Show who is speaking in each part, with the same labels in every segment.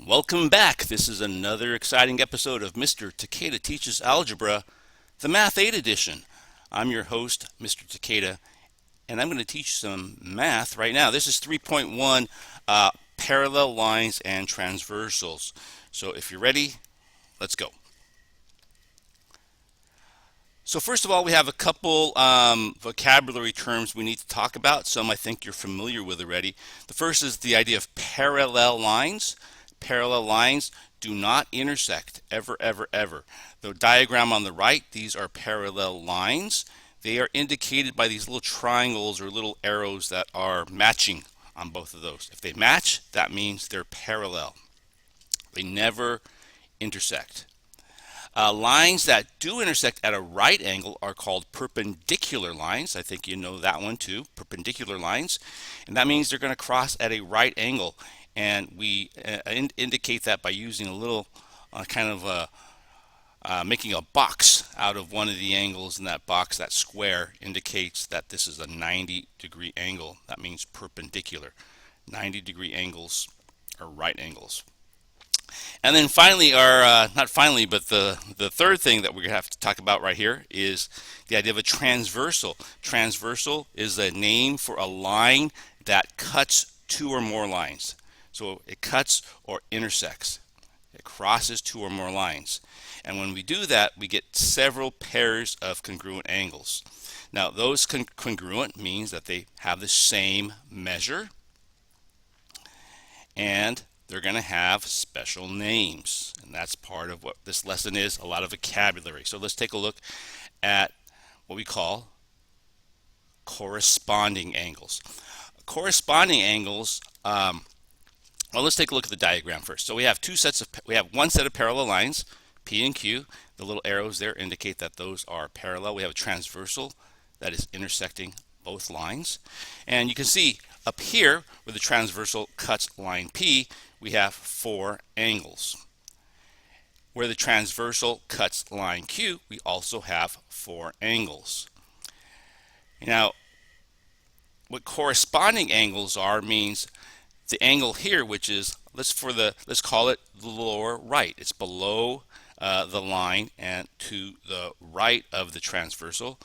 Speaker 1: Welcome back. This is another exciting episode of Mr. Takeda Teaches Algebra, the Math 8 edition. I'm your host, Mr. Takeda, and I'm going to teach some math right now. This is 3.1 parallel lines and transversals. So if you're ready, let's go. So first of all, we have a couple vocabulary terms we need to talk about. Some I think you're familiar with already. The first is the idea of parallel lines. Parallel lines do not intersect ever, ever, ever. The diagram on the right, these are parallel lines. They are indicated by these little triangles or little arrows that are matching on both of those. If they match, that means they're parallel. They never intersect. Lines that do intersect at a right angle are called perpendicular lines. I think you know that one too, perpendicular lines. And that means they're going to cross at a right angle. And we indicate that by using a little making a box out of one of the angles in that box. That square indicates that this is a 90-degree angle. That means perpendicular. 90-degree angles are right angles. And then finally, not finally, but the third thing that we're going to have to talk about right here is the idea of a transversal. Transversal is a name for a line that cuts two or more lines. So it cuts or intersects. It crosses two or more lines. And when we do that, we get several pairs of congruent angles. Now, those congruent means that they have the same measure, and they're going to have special names. And that's part of what this lesson is, a lot of vocabulary. So let's take a look at what we call corresponding angles. Corresponding angles, well, let's take a look at the diagram first. So we have one set of parallel lines, P and Q. The little arrows there indicate that those are parallel. We have a transversal that is intersecting both lines. And you can see up here where the transversal cuts line P, we have four angles. Where the transversal cuts line Q, we also have four angles. Now, what corresponding angles are means the angle here, which is let's call it the lower right. It's below the line and to the right of the transversal.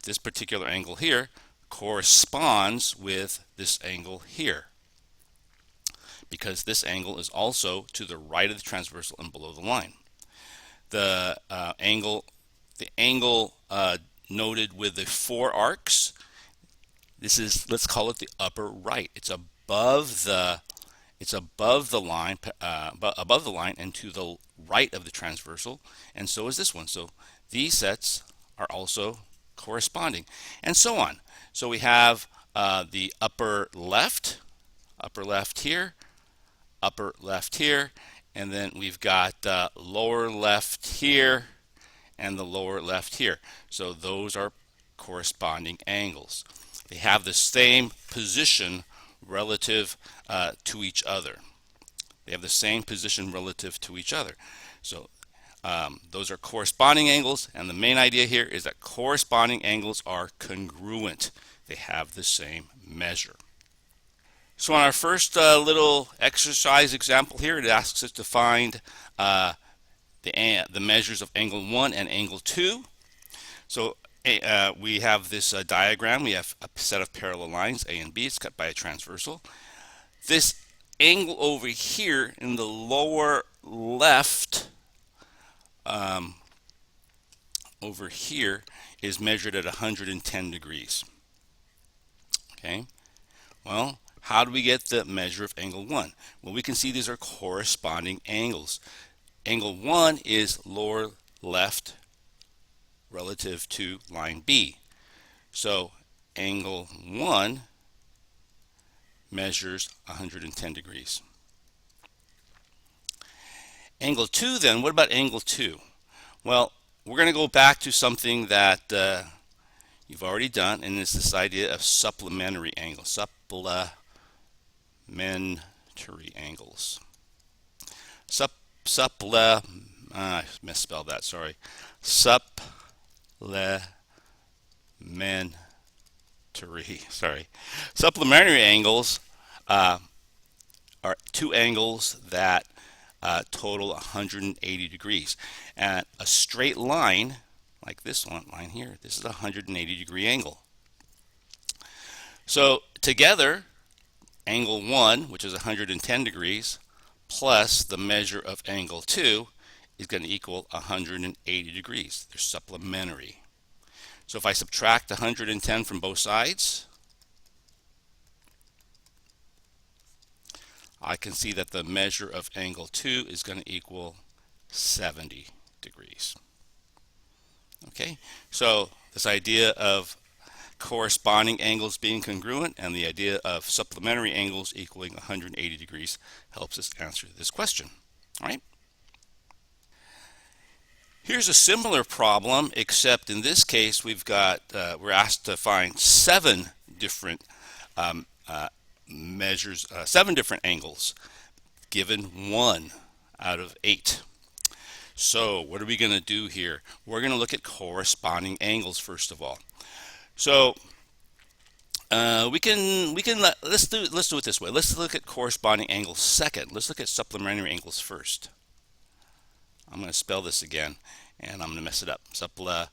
Speaker 1: This particular angle here corresponds with this angle here, because this angle is also to the right of the transversal and below the line. The angle noted with the four arcs, let's call it the upper right. It's above the line, and to the right of the transversal, and so is this one. So these sets are also corresponding, and so on. So we have the upper left here, upper left here, and then we've got lower left here and the lower left here. So those are corresponding angles. They have the same position relative to each other. They have the same position relative to each other. So those are corresponding angles, and the main idea here is that corresponding angles are congruent. They have the same measure. So on our first little exercise example here, it asks us to find the measures of angle 1 and angle 2. So we have this diagram. We have a set of parallel lines, A and B. It's cut by a transversal. This angle over here in the lower left over here is measured at 110 degrees. Okay, well, how do we get the measure of angle 1? Well, we can see these are corresponding angles. Angle 1 is lower left relative to line B. So angle 1 measures 110 degrees. Angle 2 then, what about angle 2? Well, we're going to go back to something that you've already done, and it's this idea of supplementary angles. Supplementary angles. I misspelled that, sorry. Supplementary angles are two angles that total 180 degrees. And a straight line, like this one line here, this is a 180-degree angle. So together, angle 1, which is 110 degrees, plus the measure of angle 2 is going to equal 180 degrees. They're supplementary. So if I subtract 110 from both sides, I can see that the measure of angle 2 is going to equal 70 degrees. Okay, so this idea of corresponding angles being congruent and the idea of supplementary angles equaling 180 degrees helps us answer this question. All right. Here's a similar problem, except in this case we're asked to find 7 different measures, 7 different angles, given 1 out of 8. So what are we going to do here? We're going to look at corresponding angles first of all. So let's do it this way. Let's look at corresponding angles second. Let's look at supplementary angles first. I'm going to spell this again, and I'm going to mess it up. Supplementary.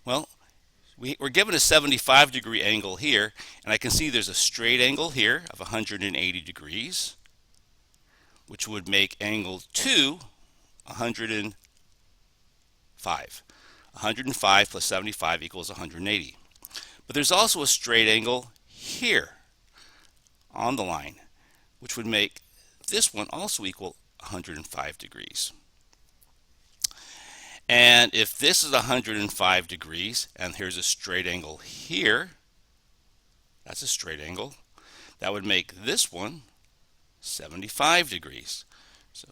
Speaker 1: Well, we're given a 75-degree angle here, and I can see there's a straight angle here of 180 degrees, which would make angle 2 105. 105 plus 75 equals 180. But there's also a straight angle here on the line, which would make this one also equal 105 degrees. And if this is 105 degrees, and here's a straight angle here, that's a straight angle, that would make this one 75 degrees. So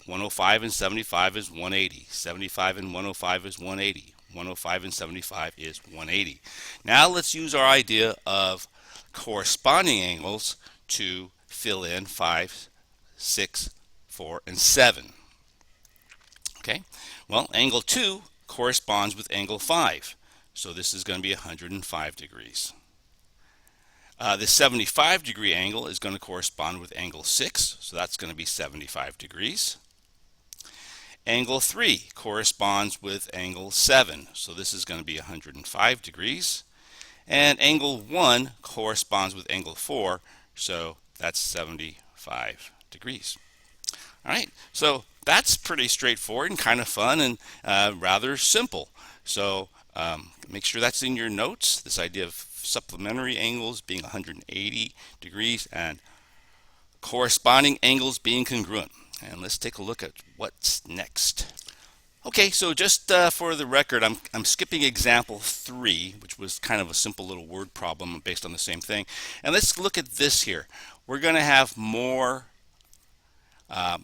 Speaker 1: 105 and 75 is 180. 75 and 105 is 180. 105 and 75 is 180. Now let's use our idea of corresponding angles to fill in 5, 6, 4, and 7. Okay, well, angle 2 corresponds with angle 5. So this is going to be 105 degrees. The 75-degree angle is going to correspond with angle 6, so that's going to be 75 degrees. Angle 3 corresponds with angle 7, so this is going to be 105 degrees. And angle 1 corresponds with angle 4, so that's 75 degrees. All right, so that's pretty straightforward and kind of fun and rather simple. So make sure that's in your notes, this idea of supplementary angles being 180 degrees and corresponding angles being congruent. And let's take a look at what's next. Okay, so just for the record, I'm skipping example 3, which was kind of a simple little word problem based on the same thing. And let's look at this here. We're going to have more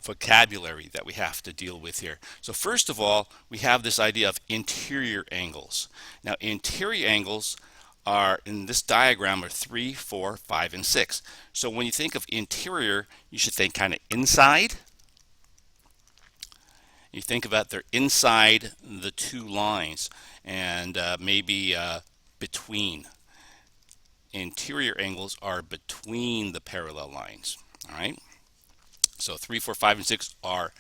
Speaker 1: vocabulary that we have to deal with here. So first of all, we have this idea of interior angles. Now, interior angles are in this diagram are 3, 4, 5, and 6. So when you think of interior, you should think kind of inside. You think about they're inside the two lines and maybe between. Interior angles are between the parallel lines. All right. So 3, 4, 5, and 6 are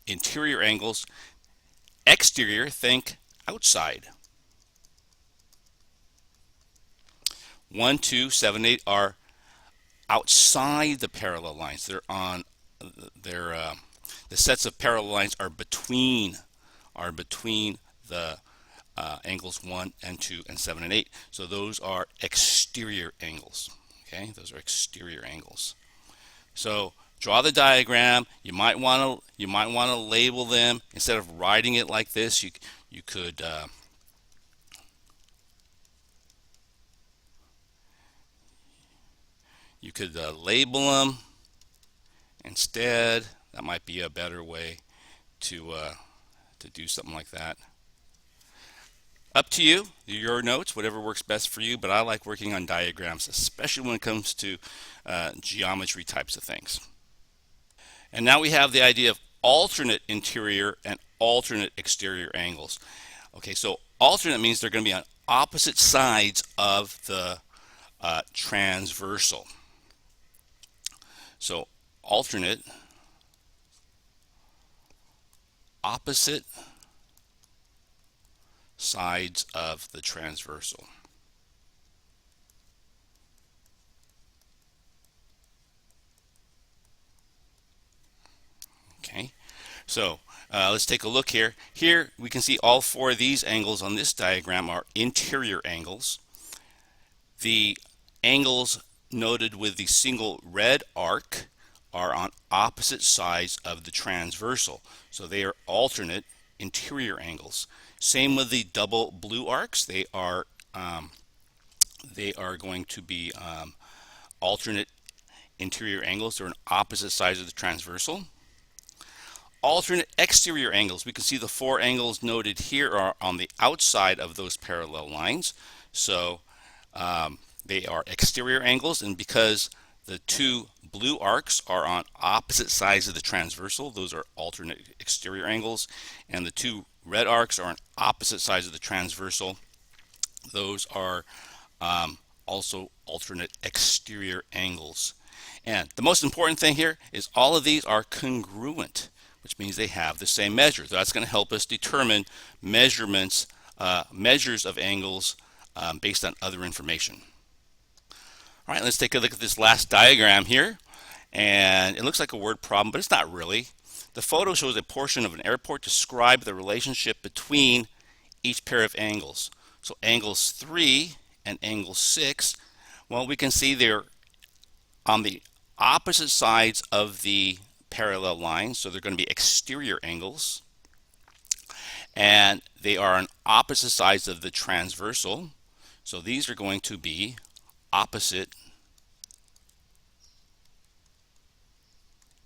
Speaker 1: interior angles. Exterior, think outside. 1, 2, 7, 8 are outside the parallel lines. They're on the sets of parallel lines are between the angles 1 and 2 and 7 and 8. So those are exterior angles. Okay, those are exterior angles. So draw the diagram. You might want to label them instead of writing it like this. You could label them instead. That might be a better way to do something like that. Up to you, your notes, whatever works best for you, but I like working on diagrams, especially when it comes to geometry types of things. And now we have the idea of alternate interior and alternate exterior angles. Okay, so alternate means they're going to be on opposite sides of the transversal. So alternate, opposite sides of the transversal. Okay, so let's take a look here. Here we can see all four of these angles on this diagram are interior angles. The angles noted with the single red arc are on opposite sides of the transversal, so they are alternate interior angles. Same with the double blue arcs; they are going to be alternate interior angles. They're on opposite sides of the transversal. Alternate exterior angles. We can see the four angles noted here are on the outside of those parallel lines. So they are exterior angles, and because the two blue arcs are on opposite sides of the transversal, those are alternate exterior angles, and the two red arcs are on opposite sides of the transversal, those are also alternate exterior angles. And the most important thing here is all of these are congruent, which means they have the same measure. That's going to help us determine measurements, measures of angles based on other information. All right, let's take a look at this last diagram here. And it looks like a word problem, but it's not really. The photo shows a portion of an airport. Describe the relationship between each pair of angles. So angles 3 and angle 6, well, we can see they're on the opposite sides of the parallel lines, so they're going to be exterior angles. And they are on opposite sides of the transversal, so these are going to be opposite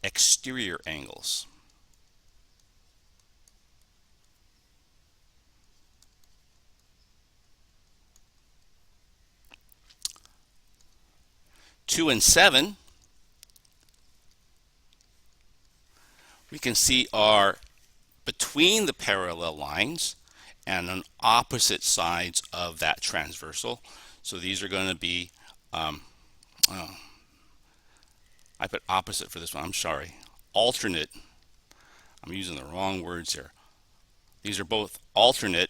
Speaker 1: exterior angles. Two and 7 we can see are between the parallel lines and on opposite sides of that transversal. So these are going to be, I put opposite for this one, I'm sorry, alternate. I'm using the wrong words here. These are both alternate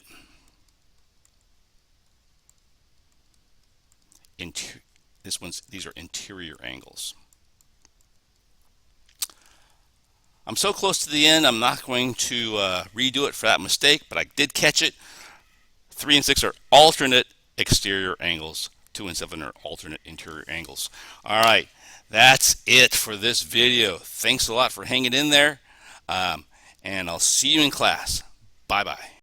Speaker 1: these are interior angles. I'm so close to the end, I'm not going to redo it for that mistake, but I did catch it. 3 and 6 are alternate exterior angles. 2 and 7 are alternate interior angles. All right, that's it for this video. Thanks a lot for hanging in there, and I'll see you in class. Bye-bye.